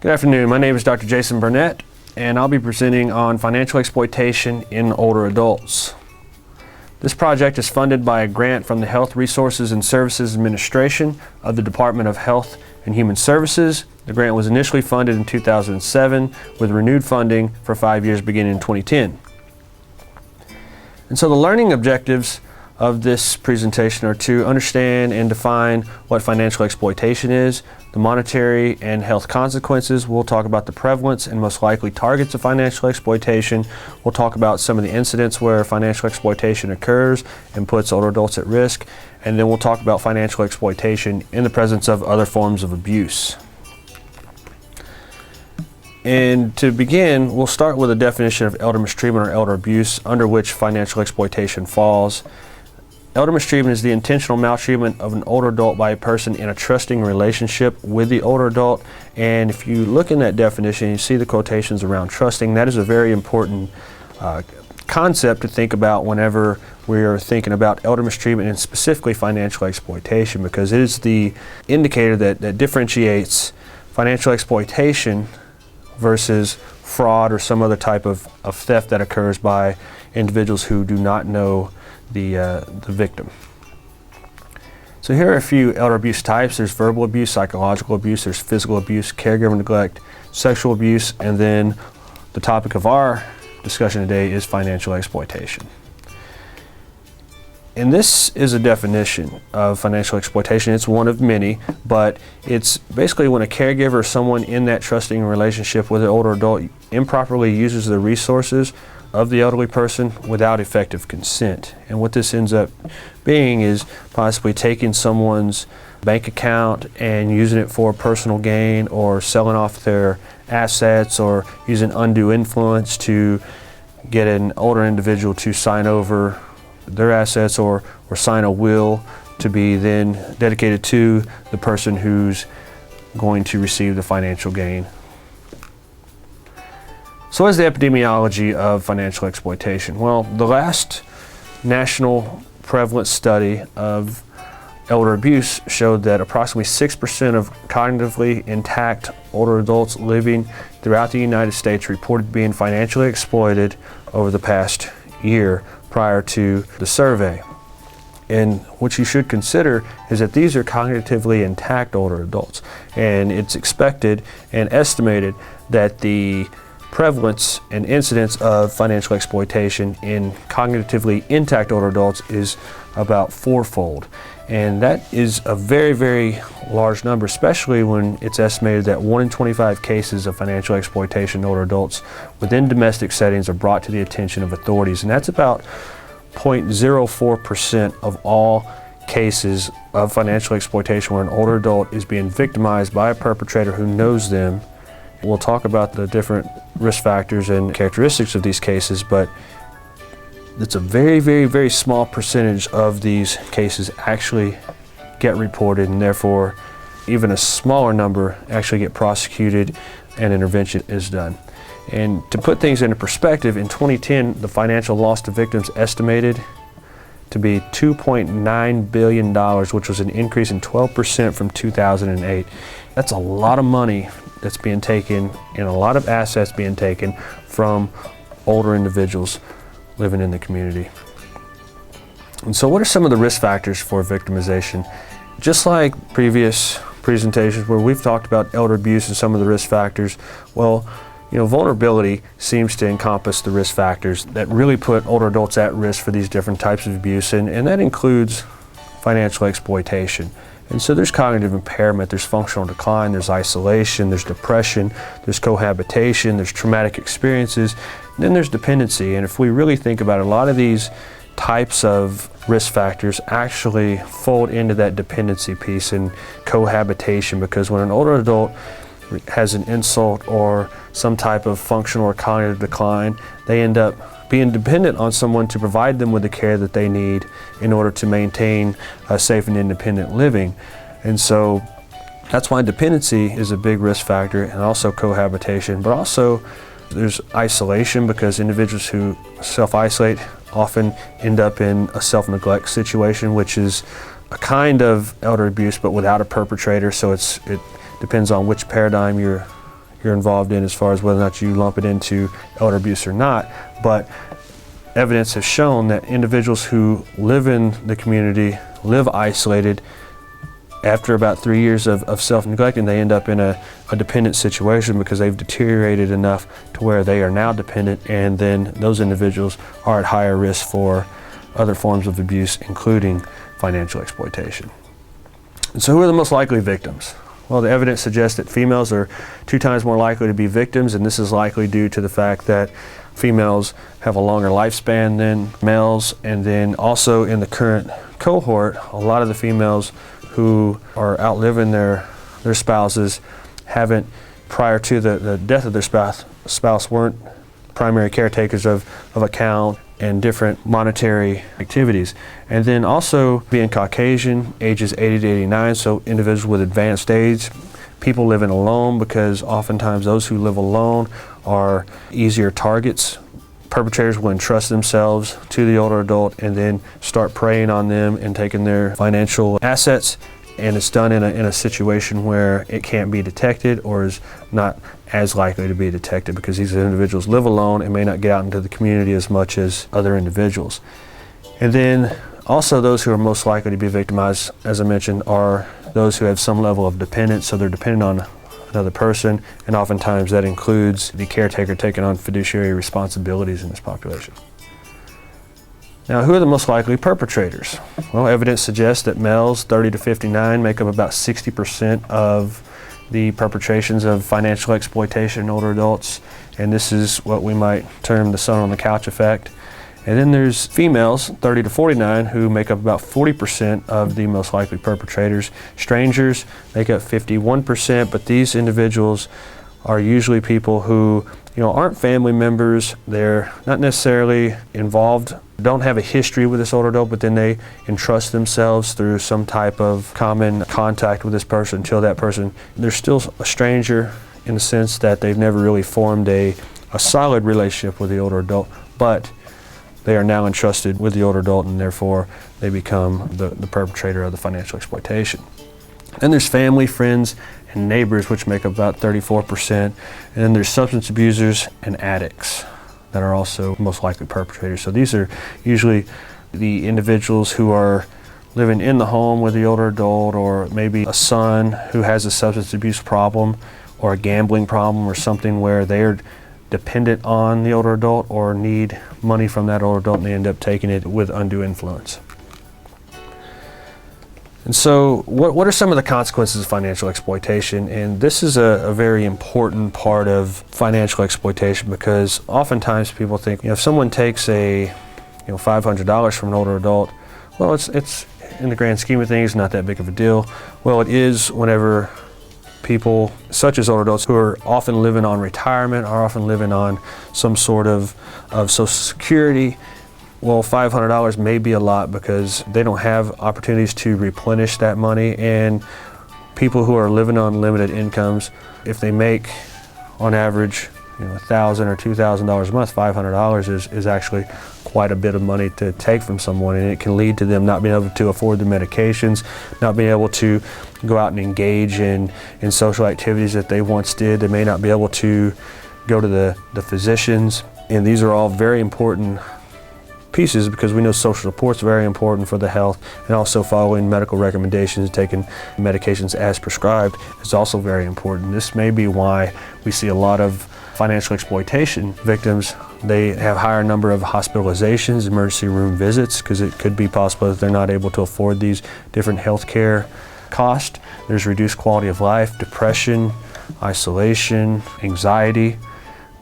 Good afternoon. My name is Dr. Jason Burnett, and I'll be presenting on financial exploitation in older adults. This project is funded by a grant from the Health Resources and Services Administration of the Department of Health and Human Services. The grant was initially funded in 2007 with renewed funding for 5 years beginning in 2010. And so the learning objectives of this presentation are to understand and define what financial exploitation is, the monetary and health consequences. We'll talk about the prevalence and most likely targets of financial exploitation. We'll talk about some of the incidents where financial exploitation occurs and puts older adults at risk. And then we'll talk about financial exploitation in the presence of other forms of abuse. And to begin, we'll start with a definition of elder mistreatment or elder abuse, under which financial exploitation falls. Elder mistreatment is the intentional maltreatment of an older adult by a person in a trusting relationship with the older adult. And if you look in that definition, you see the quotations around trusting. That is a very important concept to think about whenever we're thinking about elder mistreatment and specifically financial exploitation, because it is the indicator that differentiates financial exploitation versus fraud or some other type of theft that occurs by individuals who do not know the victim. So here are a few elder abuse types. There's verbal abuse, psychological abuse, there's physical abuse, caregiver neglect, sexual abuse, and then the topic of our discussion today is financial exploitation. And this is a definition of financial exploitation. It's one of many, but it's basically when a caregiver or someone in that trusting relationship with an older adult improperly uses the resources of the elderly person without effective consent. And what this ends up being is possibly taking someone's bank account and using it for personal gain, or selling off their assets, or using undue influence to get an older individual to sign over their assets or sign a will to be then dedicated to the person who's going to receive the financial gain. So what is the epidemiology of financial exploitation? Well, the last national prevalence study of elder abuse showed that approximately 6% of cognitively intact older adults living throughout the United States reported being financially exploited over the past year prior to the survey. And what you should consider is that these are cognitively intact older adults, and it's expected and estimated that the prevalence and incidence of financial exploitation in cognitively intact older adults is about fourfold. And that is a very, very large number, especially when it's estimated that 1 in 25 cases of financial exploitation in older adults within domestic settings are brought to the attention of authorities. And that's about 0.04% of all cases of financial exploitation where an older adult is being victimized by a perpetrator who knows them. We'll talk about the different risk factors and characteristics of these cases, but it's a very, very, very small percentage of these cases actually get reported, and therefore even a smaller number actually get prosecuted and intervention is done. And to put things into perspective, in 2010, the financial loss to victims estimated to be $2.9 billion, which was an increase in 12% from 2008. That's a lot of money that's being taken and a lot of assets being taken from older individuals living in the community. And so what are some of the risk factors for victimization? Just like previous presentations where we've talked about elder abuse and some of the risk factors, well, vulnerability seems to encompass the risk factors that really put older adults at risk for these different types of abuse, and that includes financial exploitation. And so there's cognitive impairment, there's functional decline, there's isolation, there's depression, there's cohabitation, there's traumatic experiences, and then there's dependency. And if we really think about it, a lot of these types of risk factors actually fold into that dependency piece and cohabitation, because when an older adult has an insult or some type of functional or cognitive decline, they end up being dependent on someone to provide them with the care that they need in order to maintain a safe and independent living. And so that's why dependency is a big risk factor, and also cohabitation. But also there's isolation, because individuals who self-isolate often end up in a self-neglect situation, which is a kind of elder abuse but without a perpetrator. So it depends on which paradigm you're you're involved in as far as whether or not you lump it into elder abuse or not, but evidence has shown that individuals who live in the community, live isolated, after about 3 years of self-neglecting, they end up in a dependent situation because they've deteriorated enough to where they are now dependent, and then those individuals are at higher risk for other forms of abuse, including financial exploitation. And so who are the most likely victims? Well, the evidence suggests that females are 2 times more likely to be victims, and this is likely due to the fact that females have a longer lifespan than males, and then also in the current cohort, a lot of the females who are outliving their spouses haven't, prior to the death of their spouse weren't primary caretakers of account and different monetary activities. And then also being Caucasian, ages 80 to 89, so individuals with advanced age, people living alone, because oftentimes those who live alone are easier targets. Perpetrators will entrust themselves to the older adult and then start preying on them and taking their financial assets, and it's done in a situation where it can't be detected or is not as likely to be detected because these individuals live alone and may not get out into the community as much as other individuals. And then also those who are most likely to be victimized, as I mentioned, are those who have some level of dependence, so they're dependent on another person, and oftentimes that includes the caretaker taking on fiduciary responsibilities in this population. Now, who are the most likely perpetrators? Well, evidence suggests that males 30 to 59 make up about 60% of the perpetrations of financial exploitation in older adults, and this is what we might term the son on the couch effect. And then there's females, 30 to 49, who make up about 40% of the most likely perpetrators. Strangers make up 51%, but these individuals are usually people who, aren't family members. They're not necessarily involved, don't have a history with this older adult, but then they entrust themselves through some type of common contact with this person until that person, they're still a stranger in the sense that they've never really formed a solid relationship with the older adult, but they are now entrusted with the older adult, and therefore they become the perpetrator of the financial exploitation. Then there's family, friends, and neighbors, which make up about 34%. And then there's substance abusers and addicts that are also most likely perpetrators. So these are usually the individuals who are living in the home with the older adult, or maybe a son who has a substance abuse problem or a gambling problem or something where they're dependent on the older adult or need money from that older adult, and they end up taking it with undue influence. And so what are some of the consequences of financial exploitation? And this is a very important part of financial exploitation, because oftentimes people think, if someone takes $500 from an older adult, well, it's in the grand scheme of things not that big of a deal. Well, it is whenever people such as older adults who are often living on retirement, are often living on some sort of Social Security. Well, $500 may be a lot because they don't have opportunities to replenish that money, and people who are living on limited incomes, if they make on average $1,000 or $2,000 a month, $500 is actually quite a bit of money to take from someone, and it can lead to them not being able to afford the medications, not being able to go out and engage in social activities that they once did. They may not be able to go to the physicians, and these are all very important pieces, because we know social support is very important for the health, and also following medical recommendations, taking medications as prescribed is also very important. This may be why we see a lot of financial exploitation victims. They have higher number of hospitalizations, emergency room visits, because it could be possible that they're not able to afford these different healthcare costs. There's reduced quality of life, depression, isolation, anxiety.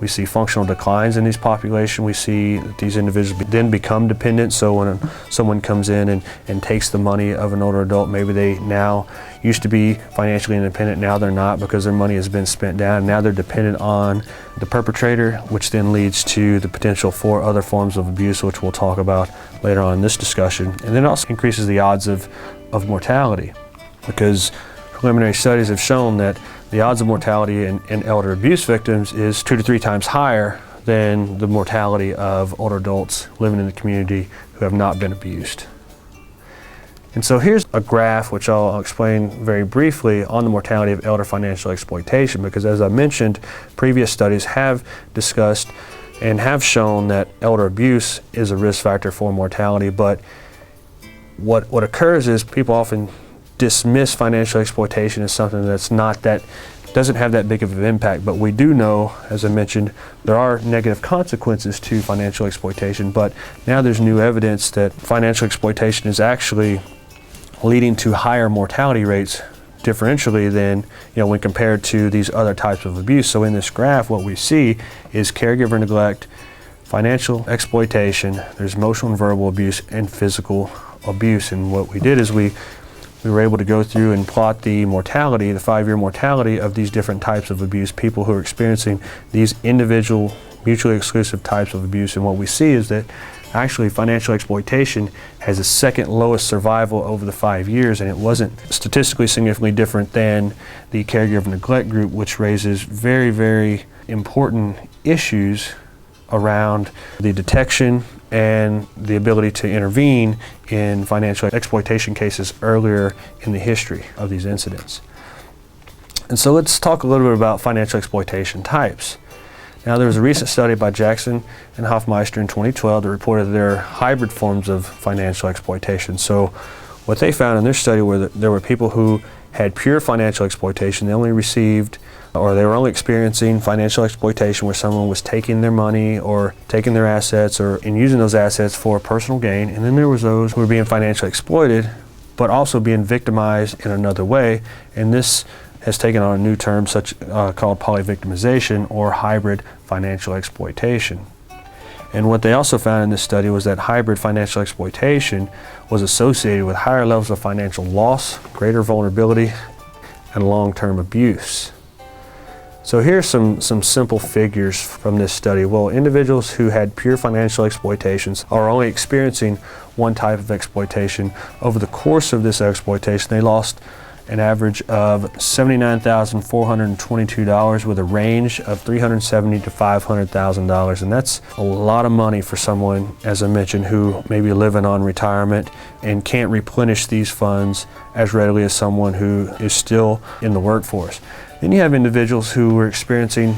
We see functional declines in these populations. We see that these individuals then become dependent. So when someone comes in and takes the money of an older adult, maybe they now used to be financially independent, now they're not because their money has been spent down. Now they're dependent on the perpetrator, which then leads to the potential for other forms of abuse, which we'll talk about later on in this discussion. And then it also increases the odds of mortality, because preliminary studies have shown that the odds of mortality in elder abuse victims is 2 to 3 times higher than the mortality of older adults living in the community who have not been abused. And so here's a graph which I'll explain very briefly on the mortality of elder financial exploitation, because as I mentioned, previous studies have discussed and have shown that elder abuse is a risk factor for mortality. But what occurs is people often dismiss financial exploitation as something that's not that, doesn't have that big of an impact. But we do know, as I mentioned, there are negative consequences to financial exploitation, but now there's new evidence that financial exploitation is actually leading to higher mortality rates differentially than, when compared to these other types of abuse. So in this graph, what we see is caregiver neglect, financial exploitation, there's emotional and verbal abuse, and physical abuse. And what we did is we were able to go through and plot the mortality, the 5-year mortality of these different types of abuse, people who are experiencing these individual, mutually exclusive types of abuse. And what we see is that actually financial exploitation has the second lowest survival over the 5 years, and it wasn't statistically significantly different than the caregiver neglect group, which raises very, very important issues around the detection and the ability to intervene in financial exploitation cases earlier in the history of these incidents. And so let's talk a little bit about financial exploitation types. Now, there was a recent study by Jackson and Hofmeister in 2012 that reported that there are hybrid forms of financial exploitation. So what they found in their study were that there were people who had pure financial exploitation. They only received, or they were only experiencing financial exploitation where someone was taking their money or taking their assets and using those assets for personal gain. And then there was those who were being financially exploited, but also being victimized in another way. And this has taken on a new term called polyvictimization or hybrid financial exploitation. And what they also found in this study was that hybrid financial exploitation was associated with higher levels of financial loss, greater vulnerability, and long-term abuse. So here's some simple figures from this study. Well, individuals who had pure financial exploitations are only experiencing one type of exploitation. Over the course of this exploitation, they lost an average of $79,422 with a range of $370,000 to $500,000. And that's a lot of money for someone, as I mentioned, who may be living on retirement and can't replenish these funds as readily as someone who is still in the workforce. Then you have individuals who are experiencing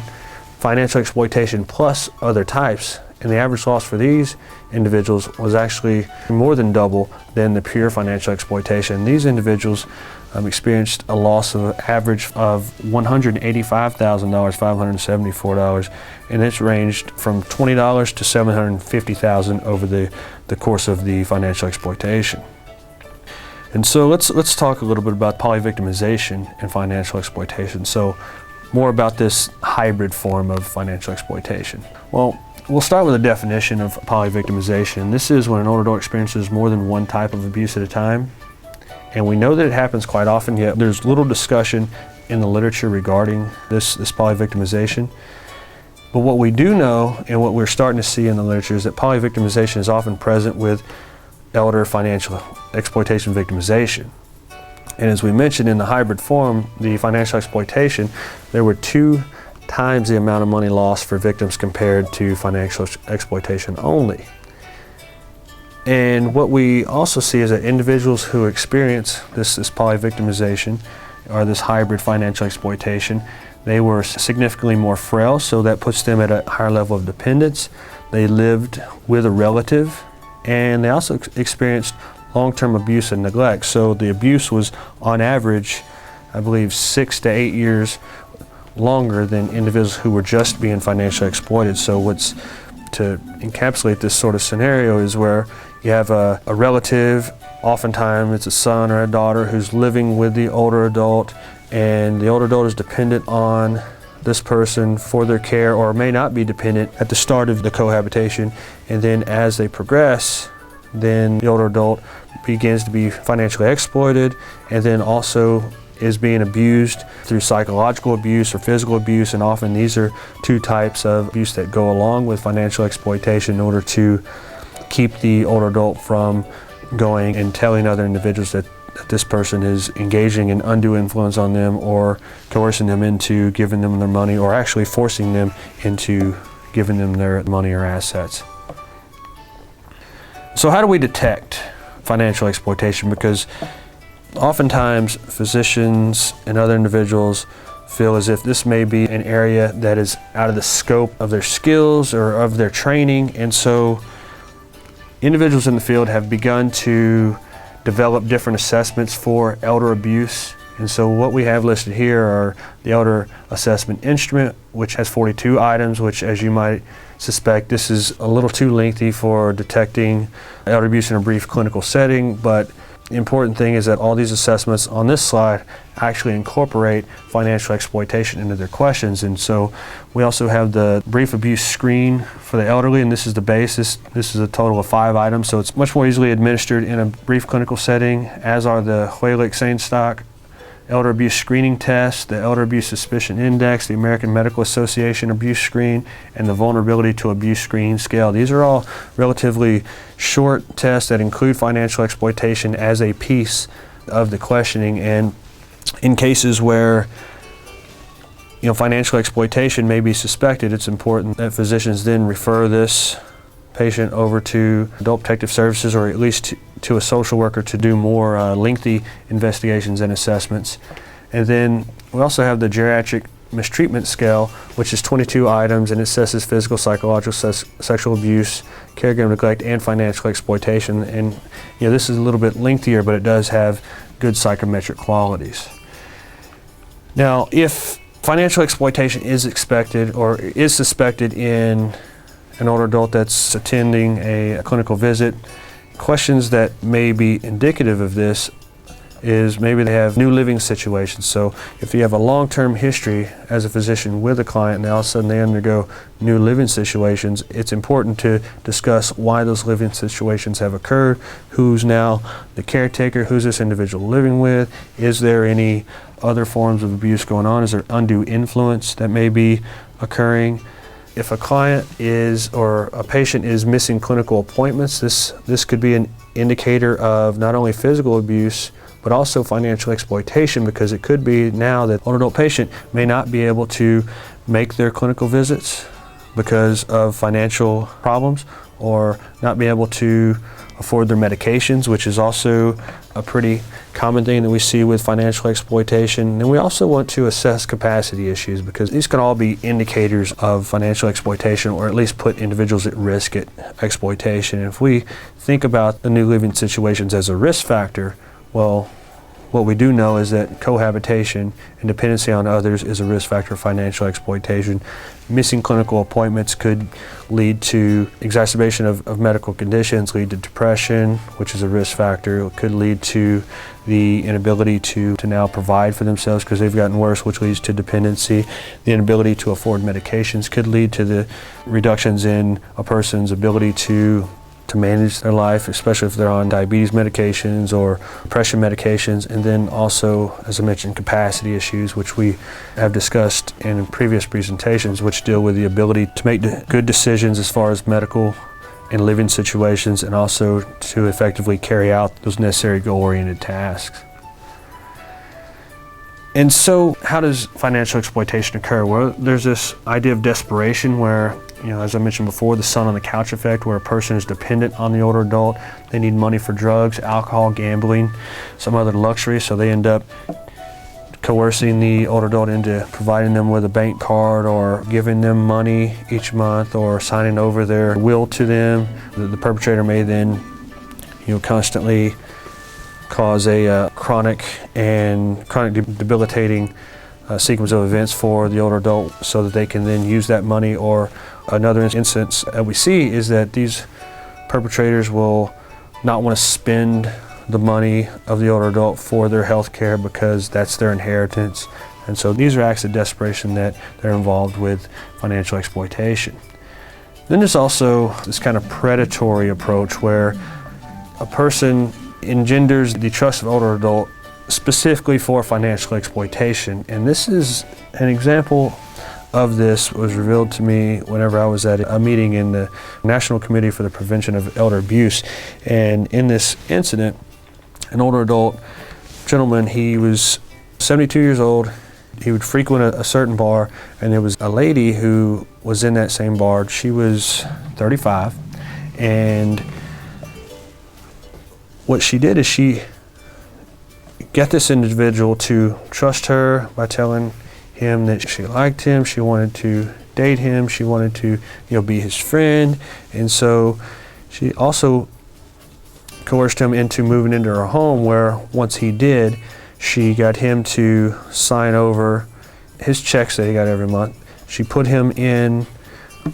financial exploitation plus other types, and the average loss for these individuals was actually more than double than the pure financial exploitation. These individuals experienced a loss of an average of $185,000, $574, and it's ranged from $20 to $750,000 over the course of the financial exploitation. And so let's talk a little bit about polyvictimization and financial exploitation. So more about this hybrid form of financial exploitation. Well, we'll start with a definition of polyvictimization. This is when an older adult experiences more than one type of abuse at a time. And we know that it happens quite often, yet there's little discussion in the literature regarding this polyvictimization. But what we do know, and what we're starting to see in the literature, is that polyvictimization is often present with elder financial exploitation victimization. And as we mentioned in the hybrid form, the financial exploitation, there were 2 times the amount of money lost for victims compared to financial exploitation only. And what we also see is that individuals who experience this polyvictimization or this hybrid financial exploitation, they were significantly more frail, so that puts them at a higher level of dependence. They lived with a relative, and they also experienced long-term abuse and neglect. So the abuse was on average, I believe, 6 to 8 years longer than individuals who were just being financially exploited. So what's to encapsulate this sort of scenario is where you have a relative, oftentimes it's a son or a daughter, who's living with the older adult, and the older adult is dependent on this person for their care, or may not be dependent at the start of the cohabitation. And then as they progress, then the older adult begins to be financially exploited, and then also is being abused through psychological abuse or physical abuse. And often these are 2 types of abuse that go along with financial exploitation in order to keep the older adult from going and telling other individuals that this person is engaging in undue influence on them, or coercing them into giving them their money, or actually forcing them into giving them their money or assets. So how do we detect financial exploitation, because oftentimes physicians and other individuals feel as if this may be an area that is out of the scope of their skills or of their training, and so individuals in the field have begun to develop different assessments for elder abuse. And so what we have listed here are the elder assessment instrument, which has 42 items, which, as you might suspect, this is a little too lengthy for detecting elder abuse in a brief clinical setting. But the important thing is that all these assessments on this slide actually incorporate financial exploitation into their questions. And so we also have the brief abuse screen for the elderly, and this is the basis. This is a total of 5 items, so it's much more easily administered in a brief clinical setting, as are the Hoylik-Sainstock Elder Abuse Screening Test, the Elder Abuse Suspicion Index, the American Medical Association Abuse Screen, and the Vulnerability to Abuse Screening Scale. These are all relatively short tests that include financial exploitation as a piece of the questioning. And in cases where financial exploitation may be suspected, it's important that physicians then refer this patient over to Adult Protective Services, or at least to a social worker, to do more lengthy investigations and assessments. And then we also have the Geriatric Mistreatment Scale, which is 22 items, and it assesses physical, psychological, sexual abuse, caregiver neglect, and financial exploitation. And this is a little bit lengthier, but it does have good psychometric qualities. Now, if financial exploitation is expected or is suspected in an older adult that's attending a clinical visit, questions that may be indicative of this is maybe they have new living situations. So if you have a long-term history as a physician with a client and all of a sudden they undergo new living situations, it's important to discuss why those living situations have occurred, who's now the caretaker, who's this individual living with, is there any other forms of abuse going on, is there undue influence that may be occurring. If a client or a patient is missing clinical appointments, this could be an indicator of not only physical abuse, but also financial exploitation, because it could be now that an adult patient may not be able to make their clinical visits because of financial problems, or not be able to afford their medications, which is also a pretty common thing that we see with financial exploitation. And we also want to assess capacity issues, because these can all be indicators of financial exploitation, or at least put individuals at risk at exploitation. And if we think about the new living situations as a risk factor, well, what we do know is that cohabitation and dependency on others is a risk factor of financial exploitation. Missing clinical appointments could lead to exacerbation of medical conditions, lead to depression, which is a risk factor. It could lead to the inability to now provide for themselves because they've gotten worse, which leads to dependency. The inability to afford medications could lead to the reductions in a person's ability to manage their life, especially if they're on diabetes medications or depression medications. And then also, as I mentioned, capacity issues, which we have discussed in previous presentations, which deal with the ability to make good decisions as far as medical and living situations, and also to effectively carry out those necessary goal-oriented tasks. And so how does financial exploitation occur? Well, there's this idea of desperation where, as I mentioned before, the sun on the couch effect, where a person is dependent on the older adult. They need money for drugs, alcohol, gambling, some other luxury, so they end up coercing the older adult into providing them with a bank card, or giving them money each month, or signing over their will to them. The perpetrator may then, constantly cause a chronic debilitating sequence of events for the older adult, so that they can then use that money. Or another instance that we see is that these perpetrators will not want to spend the money of the older adult for their health care because that's their inheritance. And so these are acts of desperation that they're involved with financial exploitation. Then there's also this kind of predatory approach where a person engenders the trust of older adult specifically for financial exploitation. And this is an example of this was revealed to me whenever I was at a meeting in the National Committee for the Prevention of Elder Abuse. And in this incident, an older adult gentleman, he was 72 years old. He would frequent a certain bar, and there was a lady who was in that same bar. She was 35, and what she did is she got this individual to trust her by telling him that she liked him, she wanted to date him, she wanted to, be his friend, and so she also coerced him into moving into her home, where once he did, she got him to sign over his checks that he got every month. She put him in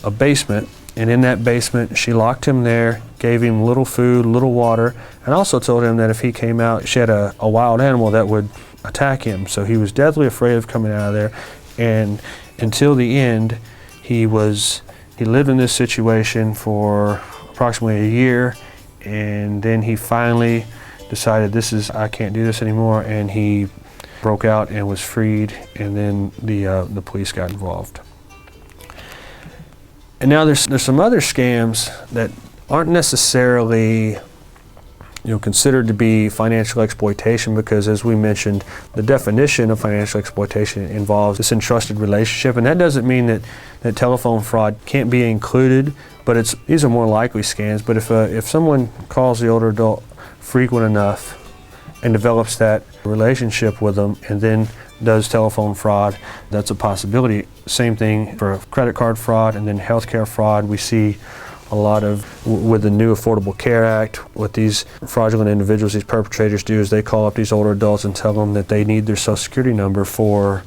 a basement, and in that basement she locked him there, gave him little food, little water, and also told him that if he came out, she had a wild animal that would attack him. So he was deathly afraid of coming out of there, and until the end he lived in this situation for approximately a year, and then he finally decided, I can't do this anymore, and he broke out and was freed, and then the police got involved. And now there's some other scams that aren't necessarily considered to be financial exploitation, because, as we mentioned, the definition of financial exploitation involves this entrusted relationship, and that doesn't mean that telephone fraud can't be included, but these are more likely scams. But if someone calls the older adult frequent enough and develops that relationship with them and then does telephone fraud, that's a possibility. Same thing for credit card fraud and then healthcare fraud. We see a lot of, with the new Affordable Care Act, what these fraudulent individuals, these perpetrators do is they call up these older adults and tell them that they need their Social Security number so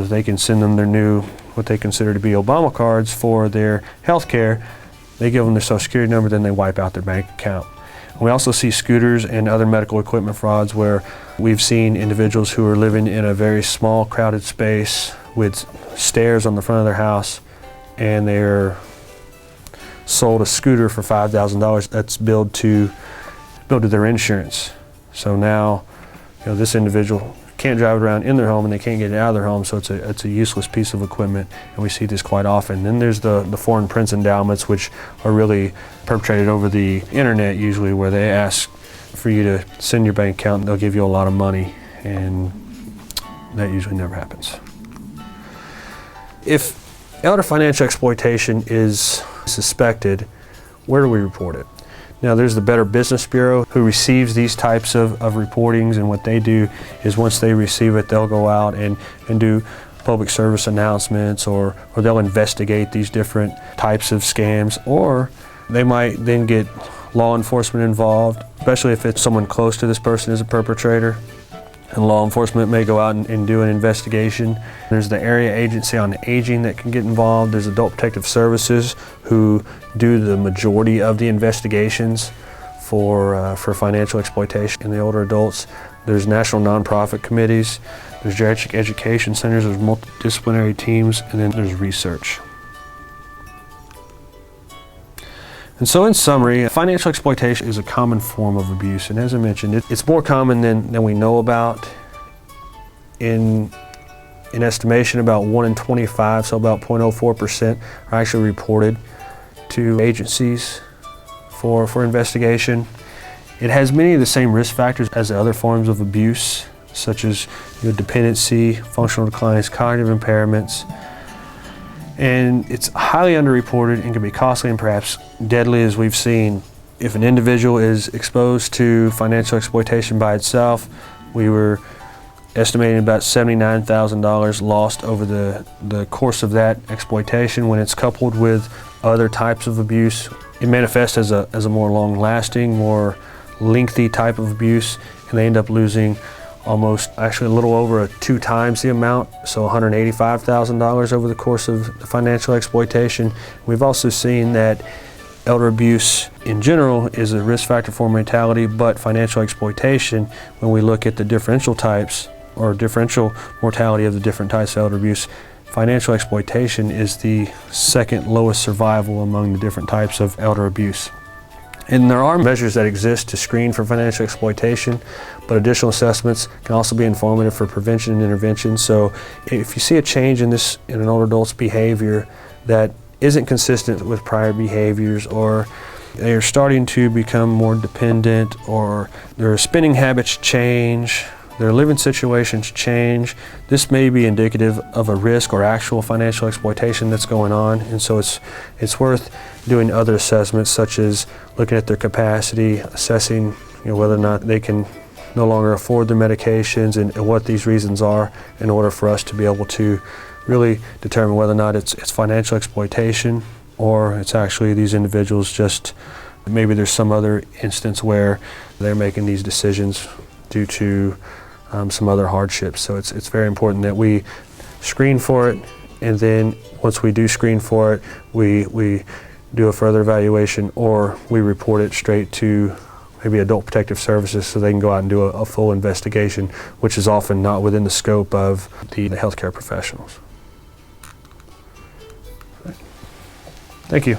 that they can send them their new, what they consider to be Obama cards for their health care. They give them their Social Security number, then they wipe out their bank account. We also see scooters and other medical equipment frauds, where we've seen individuals who are living in a very small, crowded space with stairs on the front of their house, and they're sold a scooter for $5,000 that's billed to their insurance. So now, this individual can't drive it around in their home, and they can't get it out of their home, so it's a useless piece of equipment, and we see this quite often. Then there's the foreign prince endowments, which are really perpetrated over the internet usually, where they ask for you to send your bank account, and they'll give you a lot of money, and that usually never happens. If elder financial exploitation is suspected, where do we report it? Now, there's the Better Business Bureau, who receives these types of reportings, and what they do is once they receive it, they'll go out and do public service announcements, or they'll investigate these different types of scams, or they might then get law enforcement involved, especially if it's someone close to this person as a perpetrator. And law enforcement may go out and do an investigation. There's the Area Agency on Aging that can get involved. There's Adult Protective Services, who do the majority of the investigations for financial exploitation in the older adults. There's national nonprofit committees. There's geriatric education centers. There's multidisciplinary teams, and then there's research. And so, in summary, financial exploitation is a common form of abuse, and as I mentioned, it's more common than we know about. In estimation, about 1 in 25, so about 0.04%, are actually reported to agencies for investigation. It has many of the same risk factors as the other forms of abuse, such as dependency, functional declines, cognitive impairments. And it's highly underreported and can be costly and perhaps deadly, as we've seen. If an individual is exposed to financial exploitation by itself, we were estimating about $79,000 lost over the course of that exploitation. When it's coupled with other types of abuse, it manifests as a more long-lasting, more lengthy type of abuse, and they end up losing actually a little over 2 times the amount, so $185,000 over the course of the financial exploitation. We've also seen that elder abuse in general is a risk factor for mortality, but financial exploitation, when we look at the differential types or differential mortality of the different types of elder abuse, financial exploitation is the second lowest survival among the different types of elder abuse. And there are measures that exist to screen for financial exploitation, but additional assessments can also be informative for prevention and intervention. So if you see a change in an older adult's behavior that isn't consistent with prior behaviors, or they're starting to become more dependent, or their spending habits change, their living situations change, this may be indicative of a risk or actual financial exploitation that's going on. And so it's worth doing other assessments, such as looking at their capacity, assessing whether or not they can no longer afford their medications and what these reasons are, in order for us to be able to really determine whether or not it's financial exploitation, or it's actually these individuals just, maybe there's some other instance where they're making these decisions due to some other hardships. So it's very important that we screen for it, and then once we do screen for it, we do a further evaluation, or we report it straight to maybe Adult Protective Services so they can go out and do a full investigation, which is often not within the scope of the healthcare professionals. Thank you.